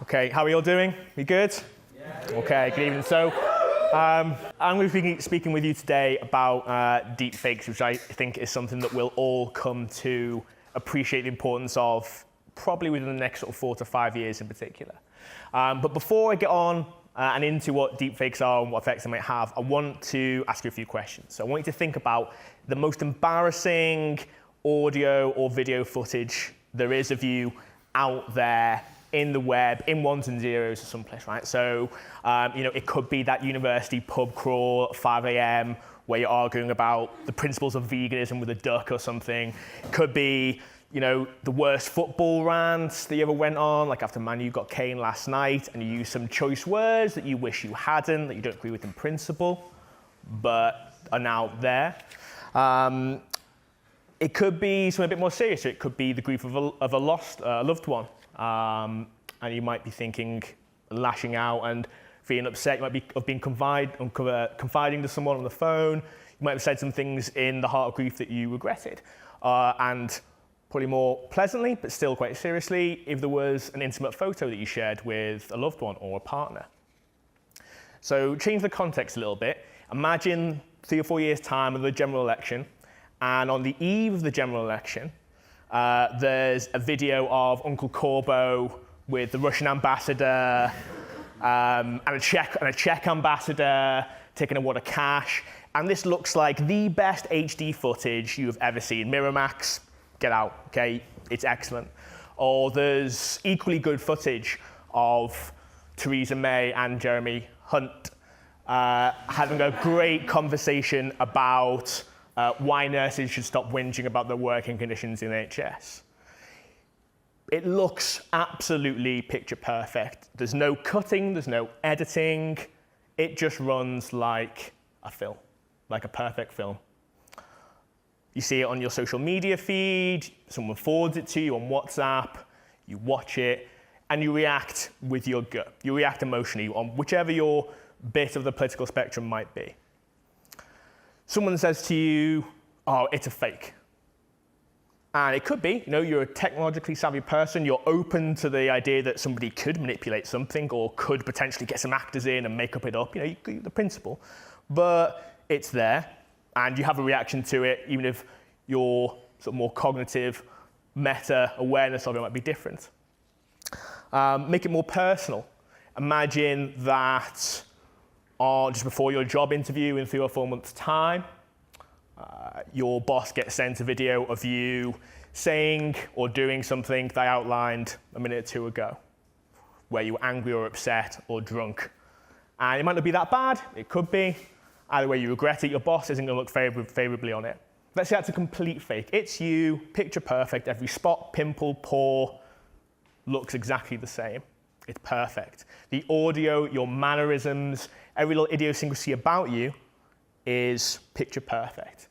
Okay, how are you all doing? You good? Yeah. Okay, good evening. So, I'm going to be speaking with you today about deepfakes, which I think is something that we'll all come to appreciate the importance of probably within the next sort of 4 to 5 years in particular. But before I get on and into what deepfakes are and what effects they might have, I want to ask you a few questions. So I want you to think about the most embarrassing audio or video footage there is of you out there in the web, in ones and zeros or someplace, right? So, it could be that university pub crawl at 5 a.m. where you're arguing about the principles of veganism with a duck or something. It could be, the worst football rants that you ever went on, like after Man U got caned last night, and you use some choice words that you wish you hadn't, that you don't agree with in principle, but are now there. It could be something a bit more serious. It could be the grief of a lost loved one. And you might be thinking, lashing out and feeling upset. You might be being confiding to someone on the phone. You might have said some things in the heart of grief that you regretted. And probably more pleasantly, but still quite seriously, if there was an intimate photo that you shared with a loved one or a partner. So change the context a little bit. Imagine 3 or 4 years' time of the general election, and on the eve of the general election, there's a video of Uncle Corbo with the Russian ambassador and a Czech ambassador taking a wad of cash. And this looks like the best HD footage you have ever seen. Miramax, get out, okay? It's excellent. Or there's equally good footage of Theresa May and Jeremy Hunt having a great conversation about why nurses should stop whinging about their working conditions in NHS. It looks absolutely picture perfect. There's no cutting, there's no editing. It just runs like a film, like a perfect film. You see it on your social media feed, someone forwards it to you on WhatsApp, you watch it, and you react with your gut. You react emotionally on whichever your bit of the political spectrum might be. Someone says to you, oh, it's a fake. And it could be, you're a technologically savvy person, you're open to the idea that somebody could manipulate something or could potentially get some actors in and make it up, the principle. But it's there, and you have a reaction to it, even if your sort of more cognitive meta-awareness of it might be different. Make it more personal. Imagine that just before your job interview in 3 or 4 months' time, your boss gets sent a video of you saying or doing something they outlined a minute or two ago, where you were angry or upset or drunk. And it might not be that bad, it could be. Either way, you regret it, your boss isn't going to look favorably on it. Let's say that's a complete fake. It's you, picture perfect, every spot, pimple, pore looks exactly the same. It's perfect. The audio, your mannerisms, every little idiosyncrasy about you is picture perfect.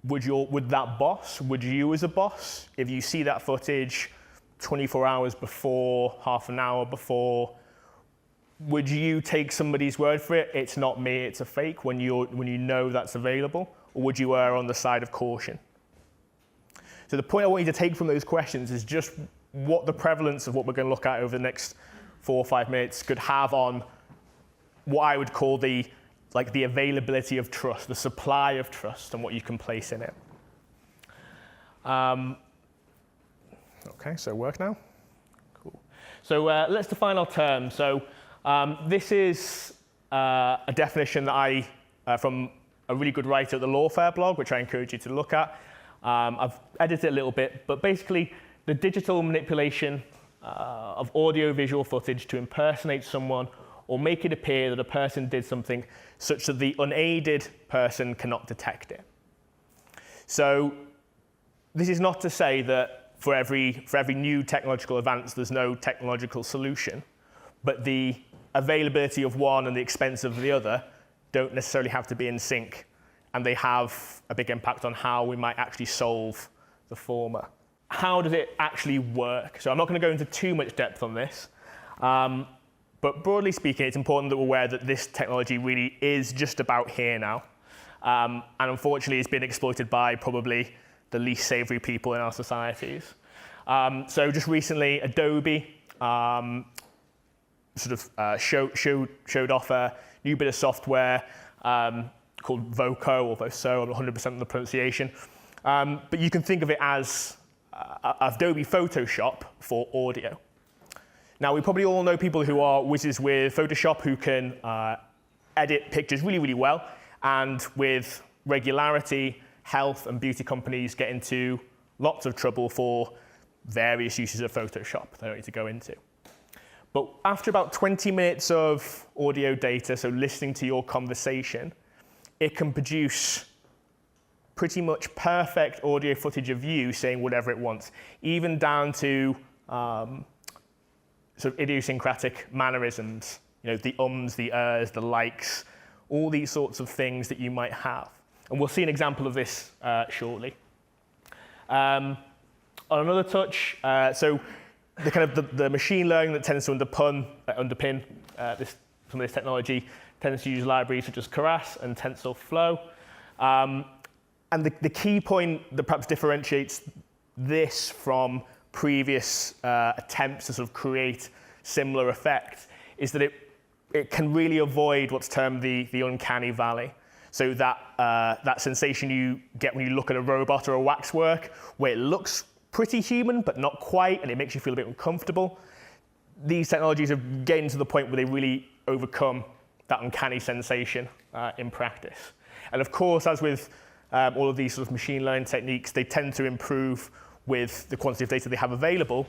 Would you as a boss, if you see that footage 24 hours before, half an hour before, would you take somebody's word for it? It's not me, it's a fake, when you know that's available? Or would you err on the side of caution? So the point I want you to take from those questions is just what the prevalence of what we're going to look at over the next 4 or 5 minutes could have on what I would call the availability of trust, the supply of trust, and what you can place in it. Okay, so work now. Cool. So let's define our terms. So this is a definition that from a really good writer at the Lawfare blog, which I encourage you to look at. I've edited it a little bit, but basically the digital manipulation of audio-visual footage to impersonate someone or make it appear that a person did something such that the unaided person cannot detect it. So this is not to say that for every new technological advance there's no technological solution, but the availability of one and the expense of the other don't necessarily have to be in sync, and they have a big impact on how we might actually solve the former. How does it actually work? So I'm not going to go into too much depth on this, but broadly speaking, it's important that we're aware that this technology really is just about here now. And unfortunately, it's been exploited by probably the least savory people in our societies. So just recently, Adobe showed off a new bit of software called Voco, or Voco, I'm not 100% on the pronunciation. But you can think of it as Adobe Photoshop for audio. Now, we probably all know people who are whizzes with Photoshop who can edit pictures really, really well. And with regularity, health and beauty companies get into lots of trouble for various uses of Photoshop that I don't need to go into. But after about 20 minutes of audio data, so listening to your conversation, it can produce pretty much perfect audio footage of you saying whatever it wants, even down to sort of idiosyncratic mannerisms, the ums, the ers, the likes, all these sorts of things that you might have. And we'll see an example of this shortly. On another touch, so the machine learning that tends to underpin some of this technology tends to use libraries such as Keras and TensorFlow. And the key point that perhaps differentiates this from previous attempts to sort of create similar effects is that it can really avoid what's termed the uncanny valley. So that sensation you get when you look at a robot or a waxwork, where it looks pretty human, but not quite, and it makes you feel a bit uncomfortable. These technologies are getting to the point where they really overcome that uncanny sensation in practice. And of course, as with all of these sort of machine learning techniques, they tend to improve with the quantity of data they have available,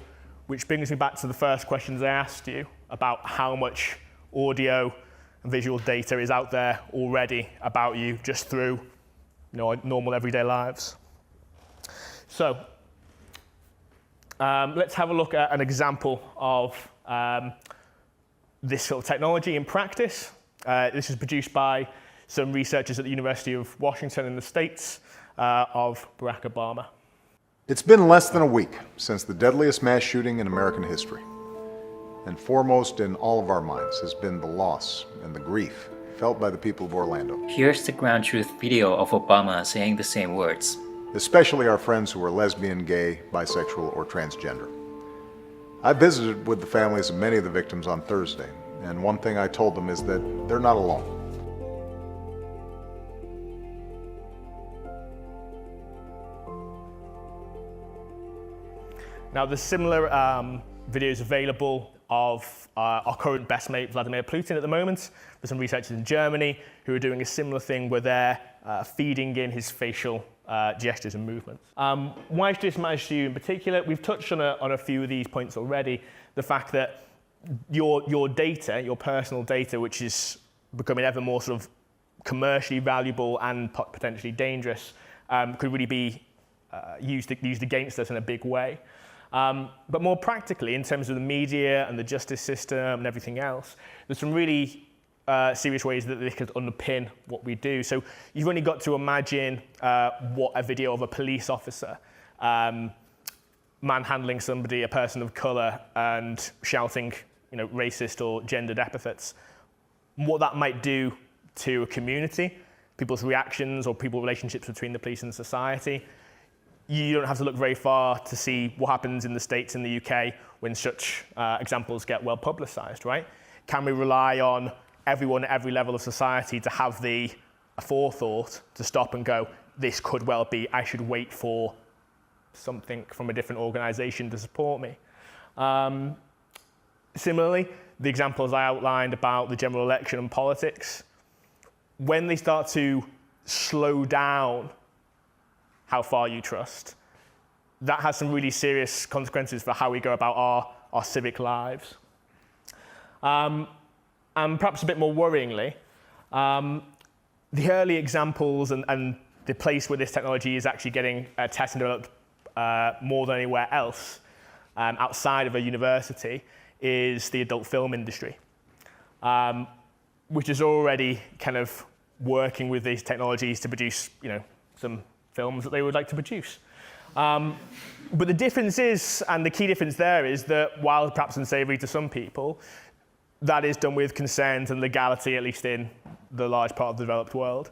which brings me back to the first questions I asked you about how much audio and visual data is out there already about you just through our normal everyday lives. So let's have a look at an example of this sort of technology in practice. This was produced by some researchers at the University of Washington in the States of Barack Obama. It's been less than a week since the deadliest mass shooting in American history. And foremost in all of our minds has been the loss and the grief felt by the people of Orlando. Here's the ground truth video of Obama saying the same words. Especially our friends who are lesbian, gay, bisexual, or transgender. I visited with the families of many of the victims on Thursday, and one thing I told them is that they're not alone. Now, there's similar videos available of our current best mate, Vladimir Putin, at the moment. There's some researchers in Germany who are doing a similar thing where they're feeding in his facial gestures and movements. Why should this matter to you in particular? We've touched on a few of these points already. The fact that your data, your personal data, which is becoming ever more sort of commercially valuable and potentially dangerous, could really be used against us in a big way. But more practically, in terms of the media and the justice system and everything else, there's some really serious ways that they could underpin what we do. So you've only got to imagine what a video of a police officer manhandling somebody, a person of color, and shouting, racist or gendered epithets, what that might do to a community, people's reactions or people's relationships between the police and society. You don't have to look very far to see what happens in the States and the UK when such examples get well publicized, right? Can we rely on everyone at every level of society to have the forethought to stop and go, this could well be, I should wait for something from a different organization to support me? Similarly, the examples I outlined about the general election and politics, when they start to slow down how far you trust, that has some really serious consequences for how we go about our civic lives. And perhaps a bit more worryingly, the early examples and the place where this technology is actually getting tested and developed more than anywhere else outside of a university is the adult film industry, which is already kind of working with these technologies to produce, some films that they would like to produce. But the difference is, and the key difference there is that while perhaps unsavory to some people, that is done with consent and legality, at least in the large part of the developed world.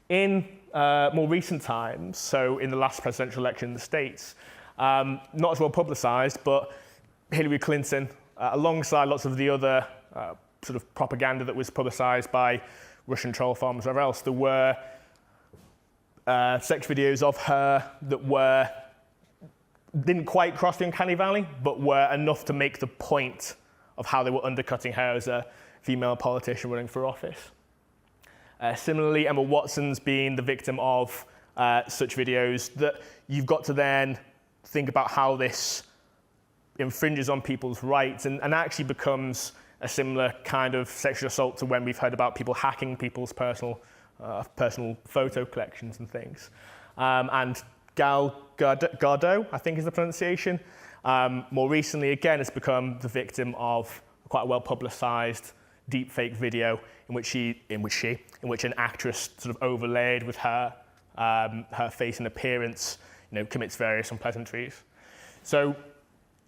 In more recent times, so in the last presidential election in the States, Not as well publicised, but Hillary Clinton, alongside lots of the other sort of propaganda that was publicised by Russian troll farmers or whatever else, there were sex videos of her that didn't quite cross the uncanny valley, but were enough to make the point of how they were undercutting her as a female politician running for office. Similarly, Emma Watson's been the victim of such videos that you've got to then think about how this infringes on people's rights and actually becomes a similar kind of sexual assault to when we've heard about people hacking people's personal photo collections and things. And Gal Gadot, I think is the pronunciation, more recently again has become the victim of quite a well-publicised deepfake video in which an actress sort of overlaid with her face and appearance, commits various unpleasantries. So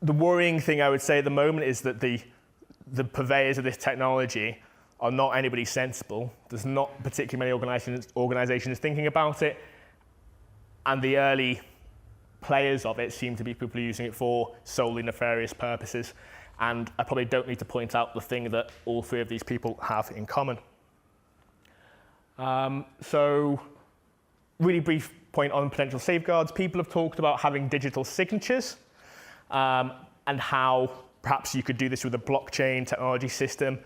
the worrying thing I would say at the moment is that the purveyors of this technology are not anybody sensible. There's not particularly many organisations thinking about it, and the early players of it seem to be people using it for solely nefarious purposes. And I probably don't need to point out the thing that all three of these people have in common. So, really brief point on potential safeguards. People have talked about having digital signatures and how perhaps you could do this with a blockchain technology system.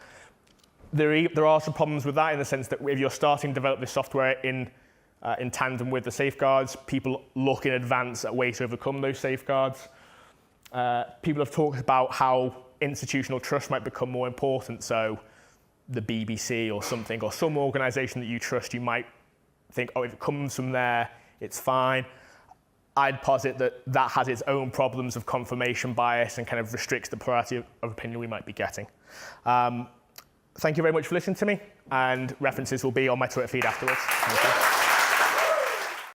There are some problems with that in the sense that if you're starting to develop this software in tandem with the safeguards, people look in advance at ways to overcome those safeguards. People have talked about how institutional trust might become more important. So the BBC or something, or some organisation that you trust, you might think, oh, if it comes from there, it's fine. I'd posit that has its own problems of confirmation bias and kind of restricts the plurality of opinion we might be getting. Thank you very much for listening to me, and references will be on my Twitter feed afterwards. Thank you.